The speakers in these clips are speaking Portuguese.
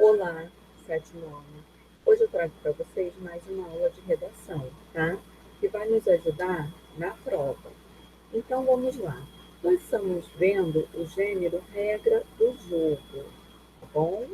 Olá, sétimo ano. Hoje eu trago para vocês mais uma aula de redação, tá? Que vai nos ajudar na prova. Então vamos lá. Nós estamos vendo o gênero regra do jogo, tá bom?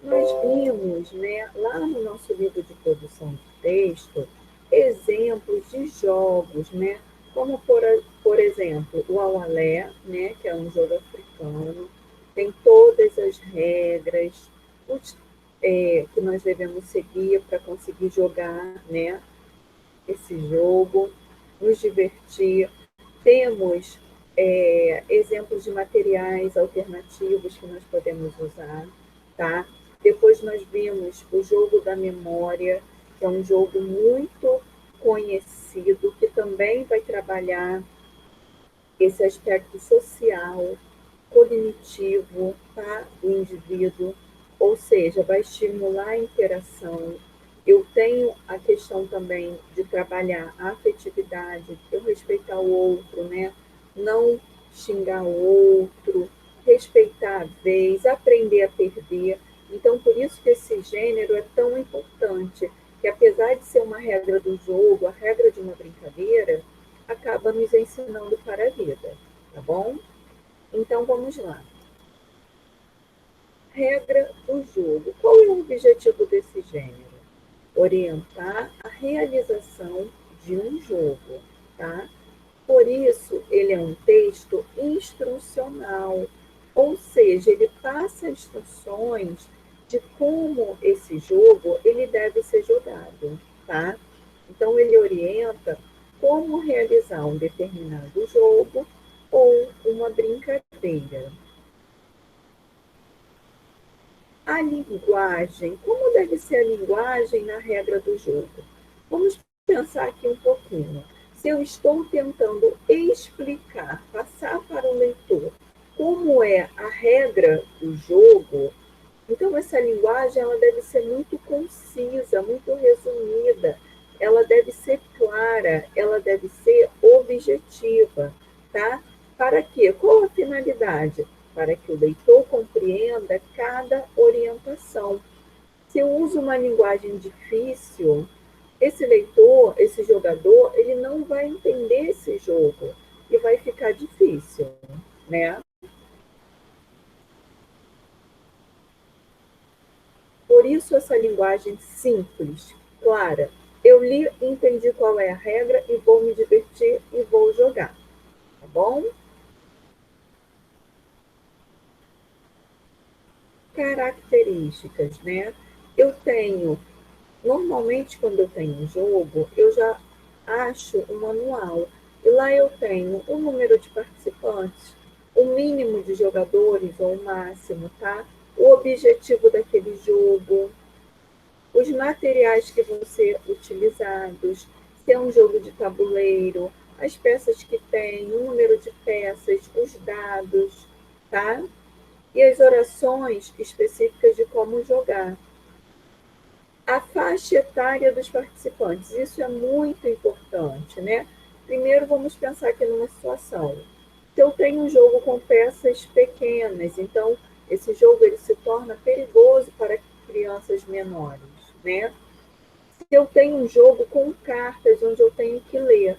Nós vimos, né, lá no nosso livro de produção de texto, exemplos de jogos, né? Como, por exemplo, o Aualé, né, que é um jogo africano, tem todas as regras os, que nós devemos seguir para conseguir jogar, né, esse jogo, nos divertir. Temos exemplos de materiais alternativos que nós podemos usar, tá? Depois nós vimos o jogo da memória, que é um jogo muito conhecido, que também vai trabalhar esse aspecto social, cognitivo, tá, do indivíduo, ou seja, vai estimular a interação. Eu tenho a questão também de trabalhar a afetividade, eu respeitar o outro, né? Não xingar o outro, respeitar a vez, aprender a perder. Então, por isso que esse gênero é tão importante, que apesar de ser uma regra do jogo, a regra de uma brincadeira, acaba nos ensinando para a vida, tá bom? Então, vamos lá. Regra do jogo. Qual é o objetivo desse gênero? Orientar a realização de um jogo, tá? Por isso, ele é um texto instrucional, ou seja, ele passa instruções de como esse jogo ele deve ser jogado, tá? Então, ele orienta como realizar um determinado jogo ou uma brincadeira. A linguagem, como deve ser a linguagem na regra do jogo? Vamos pensar aqui um pouquinho. Se eu estou tentando explicar, passar para o leitor como é a regra do jogo, então essa linguagem ela deve ser muito concisa, muito resumida, ela deve ser clara, ela deve ser objetiva, tá? Para quê? Qual a finalidade? Para que o leitor compreenda cada orientação. Se eu uso uma linguagem difícil, esse leitor, esse jogador, ele não vai entender esse jogo e vai ficar difícil, né? Por isso essa linguagem simples, clara. Eu li, entendi qual é a regra e vou me divertir e vou jogar, tá bom? Características, né? Eu tenho, normalmente quando eu tenho um jogo, eu já acho um manual. E lá eu tenho o número de participantes, o mínimo de jogadores ou o máximo, tá? O objetivo daquele jogo, os materiais que vão ser utilizados, se é um jogo de tabuleiro, as peças que tem, o número de peças, os dados, tá? E as orações específicas de como jogar. A faixa etária dos participantes, isso é muito importante, né? Primeiro vamos pensar aqui numa situação. Se eu tenho um jogo com peças pequenas, então esse jogo ele se torna perigoso para crianças menores, né? Se eu tenho um jogo com cartas onde eu tenho que ler,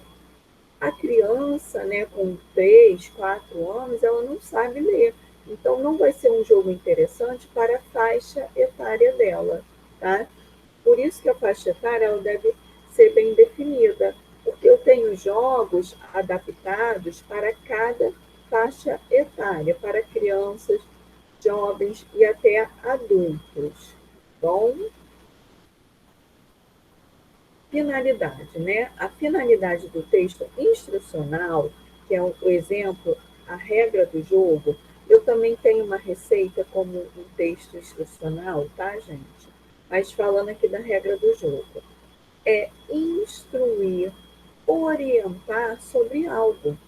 a criança, né, com 3, 4 anos, ela não sabe ler. Então, não vai ser um jogo interessante para a faixa etária dela, tá? Por isso que a faixa etária ela deve ser bem definida, porque eu tenho jogos adaptados para cada faixa etária, para crianças, jovens e até adultos. Bom, finalidade, né? A finalidade do texto instrucional, que é o exemplo, a regra do jogo, eu também tenho uma receita como um texto instrucional, tá, gente? Mas falando aqui da regra do jogo, é instruir, orientar sobre algo.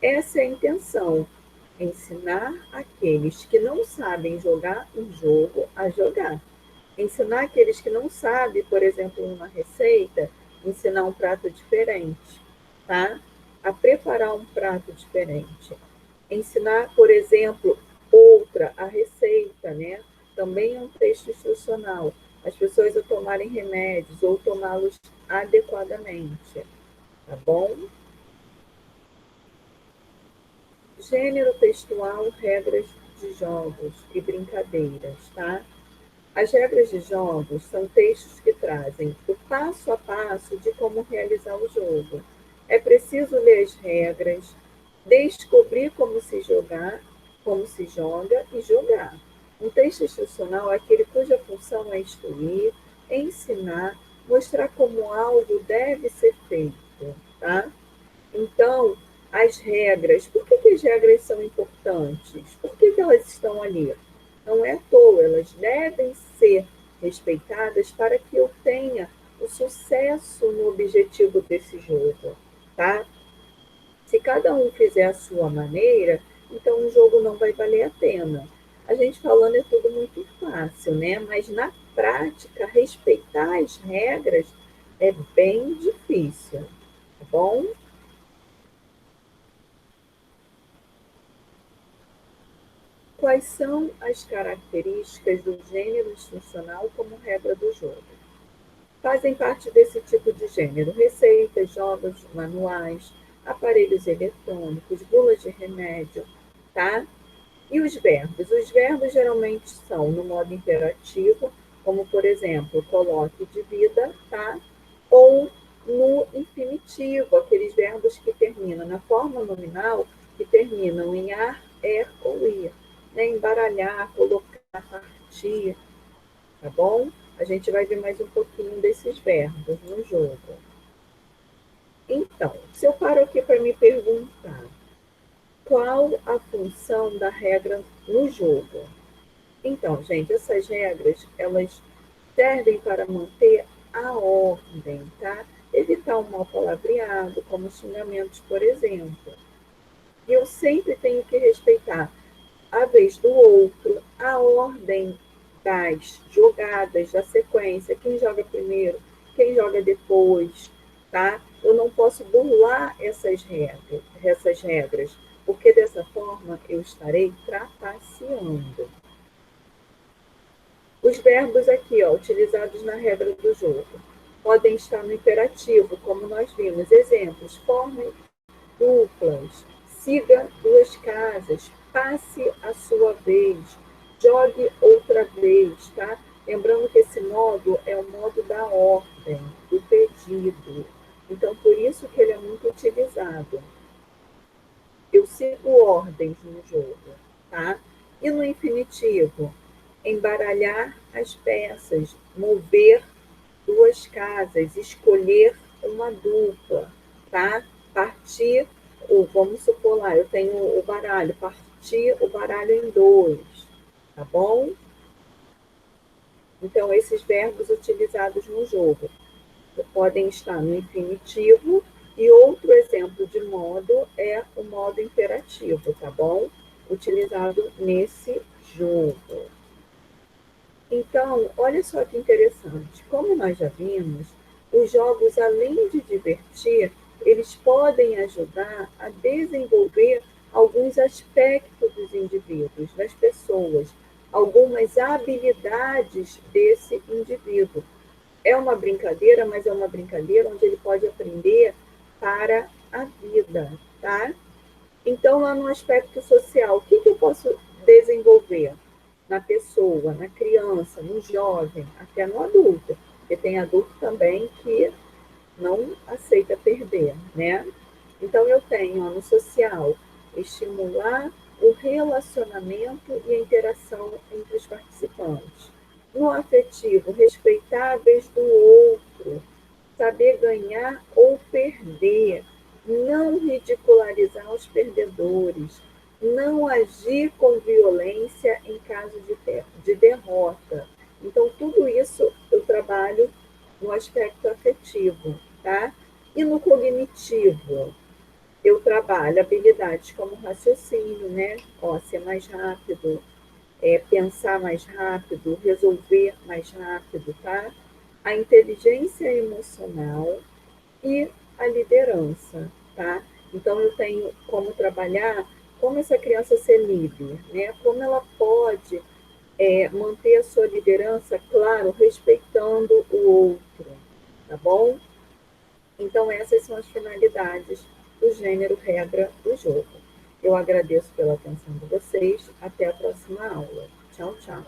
Essa é a intenção, ensinar aqueles que não sabem jogar um jogo a jogar. Ensinar aqueles que não sabem, por exemplo, uma receita, ensinar um prato diferente, tá? A preparar um prato diferente. Ensinar, por exemplo, outra outra, a receita, né? Também é um texto instrucional. As pessoas a tomarem remédios ou tomá-los adequadamente, tá bom? Gênero textual, regras de jogos e brincadeiras, tá? As regras de jogos são textos que trazem o passo a passo de como realizar o jogo. É preciso ler as regras, descobrir como se joga e jogar. Um texto instrucional é aquele cuja função é instruir, ensinar, mostrar como algo deve ser feito, tá? Então, as regras, por que as regras são importantes? Por que elas estão ali? Não é à toa, elas devem ser respeitadas para que eu tenha o sucesso no objetivo desse jogo, tá? Se cada um fizer a sua maneira, então o jogo não vai valer a pena. A gente falando é tudo muito fácil, né? Mas na prática, respeitar as regras é bem difícil, tá bom? Quais são as características do gênero instrucional como regra do jogo? Fazem parte desse tipo de gênero receitas, jogos, manuais, aparelhos eletrônicos, bulas de remédio, tá? E os verbos? Os verbos geralmente são no modo imperativo, como por exemplo, coloque de vida, tá? Ou no infinitivo, aqueles verbos que terminam na forma nominal, que terminam em ar, er ou ir, né? Embaralhar, colocar, partir, tá bom? A gente vai ver mais um pouquinho desses verbos no jogo. Então, se eu paro aqui para me perguntar qual a função da regra no jogo? Então, gente, essas regras, elas servem para manter a ordem, tá? Evitar o mal palavreado, como xingamentos, por exemplo. E eu sempre tenho que respeitar a vez do outro, a ordem das jogadas, da sequência, quem joga primeiro, quem joga depois, tá? Eu não posso burlar essas regras, porque dessa forma eu estarei trapaceando. Os verbos aqui, ó, utilizados na regra do jogo, podem estar no imperativo, como nós vimos. Exemplos: forme duplas, siga duas casas, passe a sua vez, jogue outra vez, tá? Lembrando que esse modo é o modo da ordem, do pedido. Então, por isso que ele é muito utilizado. Eu sigo ordens no jogo, tá? E no infinitivo, embaralhar as peças, mover duas casas, escolher uma dupla, tá? Partir, ou vamos supor lá, eu tenho o baralho, partir o baralho em dois, tá bom? Então, esses verbos utilizados no jogo podem estar no infinitivo e outro exemplo de modo é o modo imperativo, tá bom? Utilizado nesse jogo. Então, olha só que interessante. Como nós já vimos, os jogos, além de divertir, eles podem ajudar a desenvolver alguns aspectos dos indivíduos, das pessoas, algumas habilidades desse indivíduo. É uma brincadeira, mas é uma brincadeira onde ele pode aprender para a vida, tá? Então, lá no aspecto social, o que eu posso desenvolver na pessoa, na criança, no jovem, até no adulto? Porque tem adulto também que não aceita perder, né? Então, eu tenho ó, no social, estimular o relacionamento e a interação entre os participantes. No afetivo, respeitar a vez do outro, saber ganhar ou perder, não ridicularizar os perdedores, não agir com violência em caso de derrota. Então, tudo isso eu trabalho no aspecto afetivo, tá? E no cognitivo, eu trabalho habilidades como raciocínio, né? Ó, ser mais rápido, pensar mais rápido, resolver mais rápido, tá? A inteligência emocional e a liderança, tá? Então, eu tenho como trabalhar com como essa criança ser líder, né? Como ela pode manter a sua liderança, claro, respeitando o outro, tá bom? Então, essas são as finalidades do gênero regra do jogo. Eu agradeço pela atenção de vocês. Até a próxima aula. Tchau, tchau.